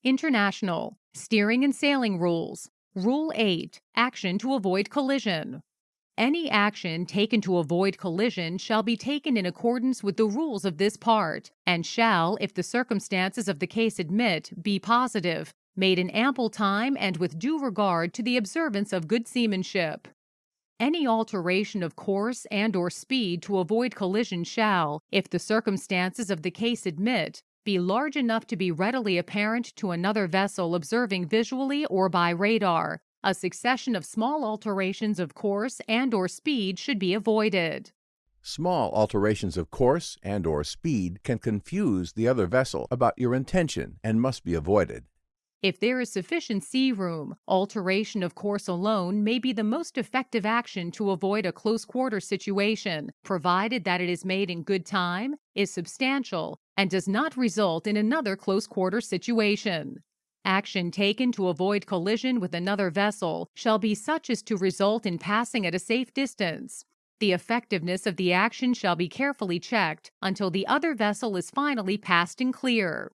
International Steering and Sailing Rules. Rule 8. Action to avoid collision. Any action taken to avoid collision shall be taken in accordance with the rules of this part, and shall, if the circumstances of the case admit, be positive, made in ample time and with due regard to the observance of good seamanship. Any alteration of course and/or speed to avoid collision shall, if the circumstances of the case admit, be large enough to be readily apparent to another vessel observing visually or by radar. A succession of small alterations of course and/or speed should be avoided. Small alterations of course and/or speed can confuse the other vessel about your intention and must be avoided. If there is sufficient sea room, alteration of course alone may be the most effective action to avoid a close-quarter situation, provided that it is made in good time, is substantial, and does not result in another close-quarter situation. Action taken to avoid collision with another vessel shall be such as to result in passing at a safe distance. The effectiveness of the action shall be carefully checked until the other vessel is finally passed and clear.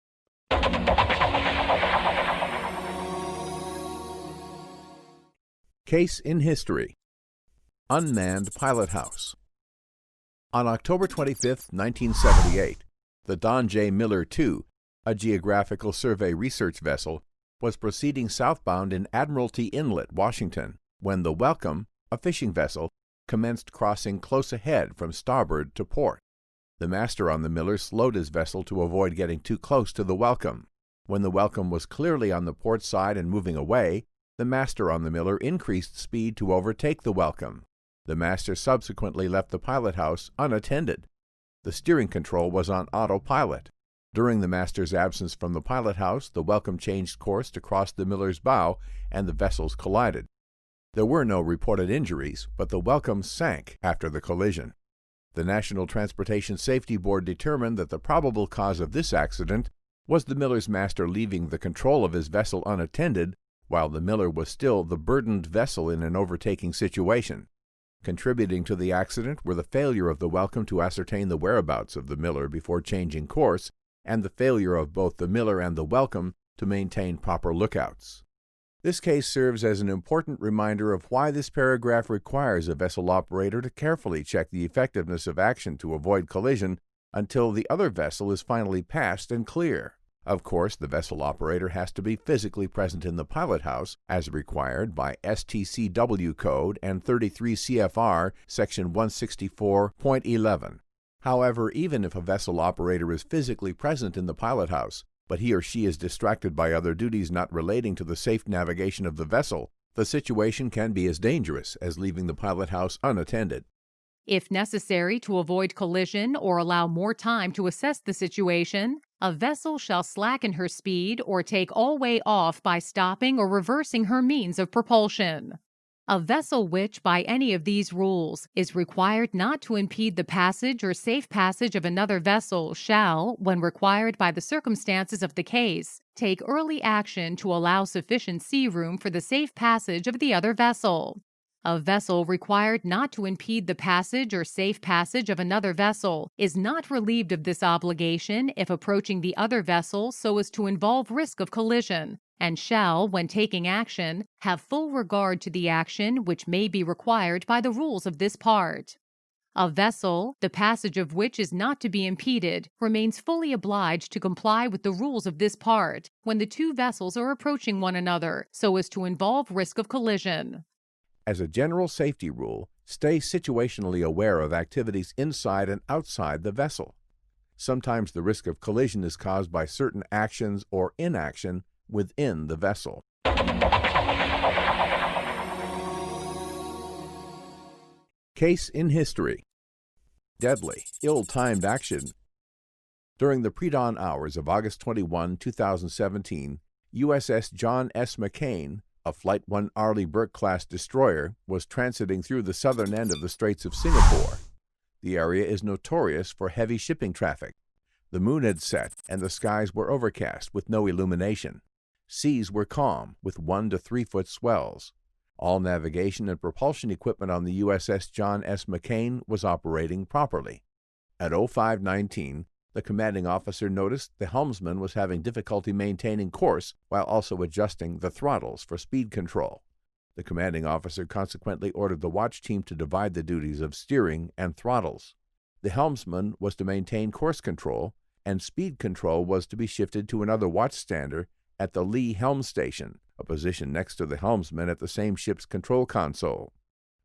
Case in history. Unmanned pilot house. On October 25, 1978, the Don J. Miller II, a geographical survey research vessel, was proceeding southbound in Admiralty Inlet, Washington, when the Welcome, a fishing vessel, commenced crossing close ahead from starboard to port. The master on the Miller slowed his vessel to avoid getting too close to the Welcome. When the Welcome was clearly on the port side and moving away, the master on the Miller increased speed to overtake the Welcome. The master subsequently left the pilot house unattended. The steering control was on autopilot. During the master's absence from the pilot house, the Welcome changed course to cross the Miller's bow, and the vessels collided. There were no reported injuries, but the Welcome sank after the collision. The National Transportation Safety Board determined that the probable cause of this accident was the Miller's master leaving the control of his vessel unattended while the Miller was still the burdened vessel in an overtaking situation. Contributing to the accident were the failure of the Welcome to ascertain the whereabouts of the Miller before changing course, and the failure of both the Miller and the Welcome to maintain proper lookouts. This case serves as an important reminder of why this paragraph requires a vessel operator to carefully check the effectiveness of action to avoid collision until the other vessel is finally passed and clear. Of course, the vessel operator has to be physically present in the pilot house, as required by STCW Code and 33 CFR Section 164.11. However, even if a vessel operator is physically present in the pilot house, but he or she is distracted by other duties not relating to the safe navigation of the vessel, the situation can be as dangerous as leaving the pilot house unattended. If necessary to avoid collision or allow more time to assess the situation, a vessel shall slacken her speed or take all way off by stopping or reversing her means of propulsion. A vessel which, by any of these rules, is required not to impede the passage or safe passage of another vessel shall, when required by the circumstances of the case, take early action to allow sufficient sea room for the safe passage of the other vessel. A vessel required not to impede the passage or safe passage of another vessel is not relieved of this obligation if approaching the other vessel so as to involve risk of collision, and shall, when taking action, have full regard to the action which may be required by the rules of this part. A vessel, the passage of which is not to be impeded, remains fully obliged to comply with the rules of this part when the two vessels are approaching one another so as to involve risk of collision. As a general safety rule, stay situationally aware of activities inside and outside the vessel. Sometimes the risk of collision is caused by certain actions or inaction within the vessel. Case in history. Deadly, ill-timed action. During the pre-dawn hours of August 21, 2017, USS John S. McCain, a Flight 1 Arleigh Burke-class destroyer, was transiting through the southern end of the Straits of Singapore. The area is notorious for heavy shipping traffic. The moon had set, and the skies were overcast with no illumination. Seas were calm, with 1 to 3 foot swells. All navigation and propulsion equipment on the USS John S. McCain was operating properly. At 05:19, The commanding officer noticed the helmsman was having difficulty maintaining course while also adjusting the throttles for speed control. The commanding officer consequently ordered the watch team to divide the duties of steering and throttles. The helmsman was to maintain course control, and speed control was to be shifted to another watchstander at the lee helm station, a position next to the helmsman at the same ship's control console.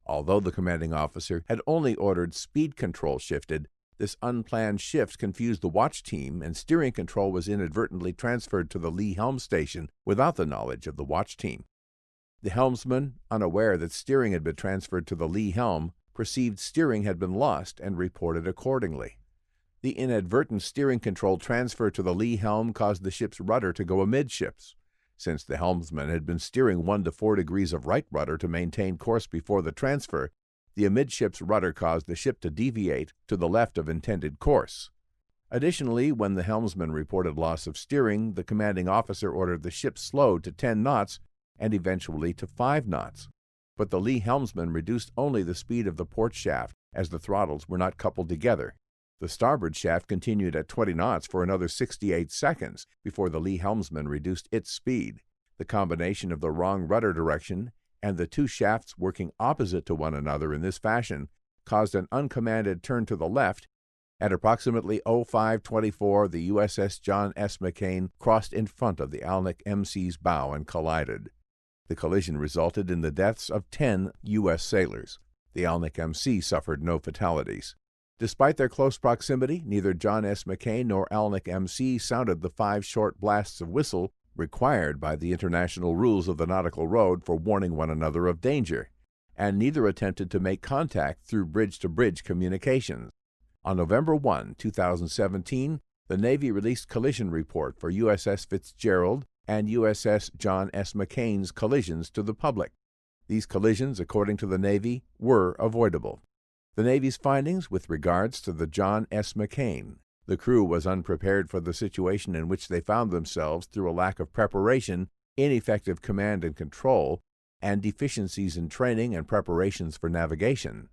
Although the commanding officer had only ordered speed control shifted, this unplanned shift confused the watch team, and steering control was inadvertently transferred to the lee helm station without the knowledge of the watch team. The helmsman, unaware that steering had been transferred to the lee helm, perceived steering had been lost and reported accordingly. The inadvertent steering control transfer to the lee helm caused the ship's rudder to go amidships. Since the helmsman had been steering 1 to 4 degrees of right rudder to maintain course before the transfer, the amidships rudder caused the ship to deviate to the left of intended course. Additionally, when the helmsman reported loss of steering, the commanding officer ordered the ship slowed to 10 knots and eventually to 5 knots. But the lee helmsman reduced only the speed of the port shaft, as the throttles were not coupled together. The starboard shaft continued at 20 knots for another 68 seconds before the lee helmsman reduced its speed. The combination of the wrong rudder direction and the two shafts working opposite to one another in this fashion caused an uncommanded turn to the left. At approximately 05:24, the USS John S. McCain crossed in front of the Alnick MC's bow and collided. The collision resulted in the deaths of 10 U.S. sailors. The Alnick MC suffered no fatalities. Despite their close proximity, neither John S. McCain nor Alnick MC sounded the 5 short blasts of whistle required by the international rules of the nautical road for warning one another of danger, and neither attempted to make contact through bridge-to-bridge communications. On November 1, 2017, the Navy released collision report for USS Fitzgerald and USS John S. McCain's collisions to the public. These collisions, according to the Navy, were avoidable. The Navy's findings with regards to the John S. McCain: the crew was unprepared for the situation in which they found themselves through a lack of preparation, ineffective command and control, and deficiencies in training and preparations for navigation.